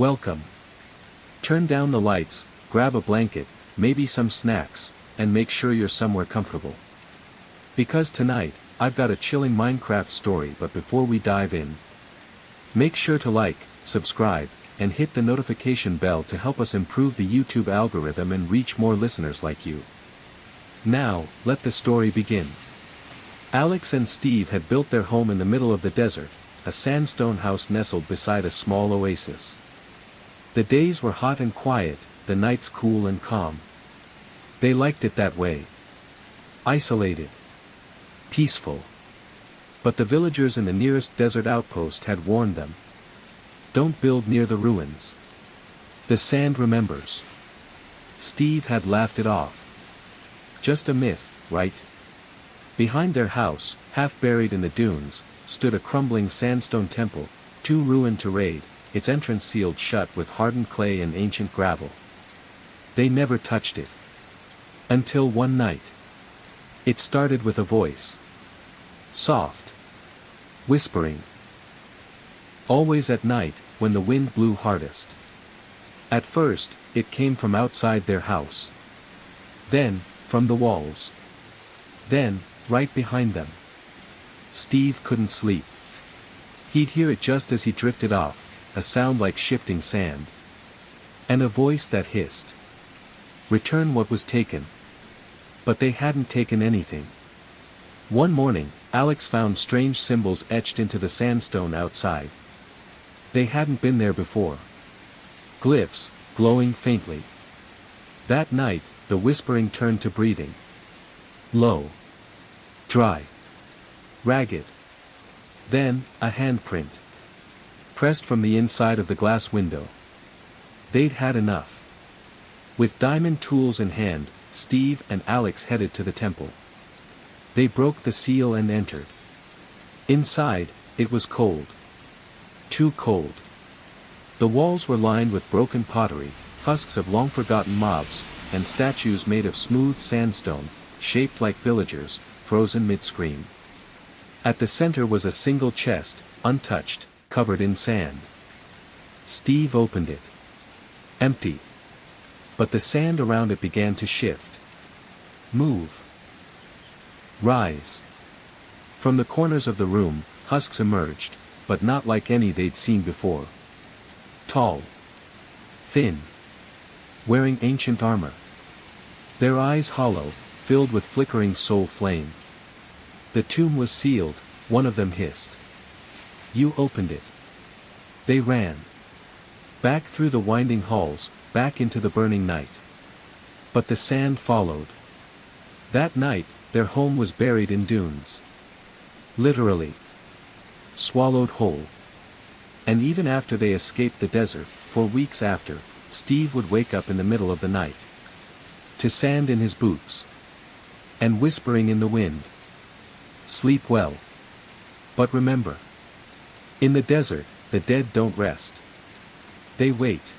Welcome. Turn down the lights, grab a blanket, maybe some snacks, and make sure you're somewhere comfortable. Because tonight, I've got a chilling Minecraft story, but before we dive in, make sure to like, subscribe, and hit the notification bell to help us improve the YouTube algorithm and reach more listeners like you. Now, let the story begin. Alex and Steve had built their home in the middle of the desert, a sandstone house nestled beside a small oasis. The days were hot and quiet, the nights cool and calm. They liked it that way. Isolated. Peaceful. But the villagers in the nearest desert outpost had warned them. Don't build near the ruins. The sand remembers. Steve had laughed it off. Just a myth, right? Behind their house, half buried in the dunes, stood a crumbling sandstone temple, too ruined to raid, its entrance sealed shut with hardened clay and ancient gravel. They never touched it. Until one night. It started with a voice. Soft. Whispering. Always at night, when the wind blew hardest. At first, it came from outside their house. Then, from the walls. Then, right behind them. Steve couldn't sleep. He'd hear it just as he drifted off, a sound like shifting sand. And a voice that hissed. Return what was taken. But they hadn't taken anything. One morning, Alex found strange symbols etched into the sandstone outside. They hadn't been there before. Glyphs, glowing faintly. That night, the whispering turned to breathing. Low. Dry. Ragged. Then, a handprint. Pressed from the inside of the glass window. They'd had enough. With diamond tools in hand, Steve and Alex headed to the temple. They broke the seal and entered. Inside, it was cold. Too cold. The walls were lined with broken pottery, husks of long-forgotten mobs, and statues made of smooth sandstone, shaped like villagers, frozen mid-scream. At the center was a single chest, untouched, covered in sand. Steve opened it. Empty. But the sand around it began to shift. Move. Rise. From the corners of the room, husks emerged, but not like any they'd seen before. Tall. Thin. Wearing ancient armor. Their eyes hollow, filled with flickering soul flame. The tomb was sealed, one of them hissed. You opened it. They ran. Back through the winding halls, back into the burning night. But the sand followed. That night, their home was buried in dunes. Literally. Swallowed whole. And even after they escaped the desert, for weeks after, Steve would wake up in the middle of the night. To sand in his boots. And whispering in the wind. Sleep well. But remember. In the desert, the dead don't rest. They wait.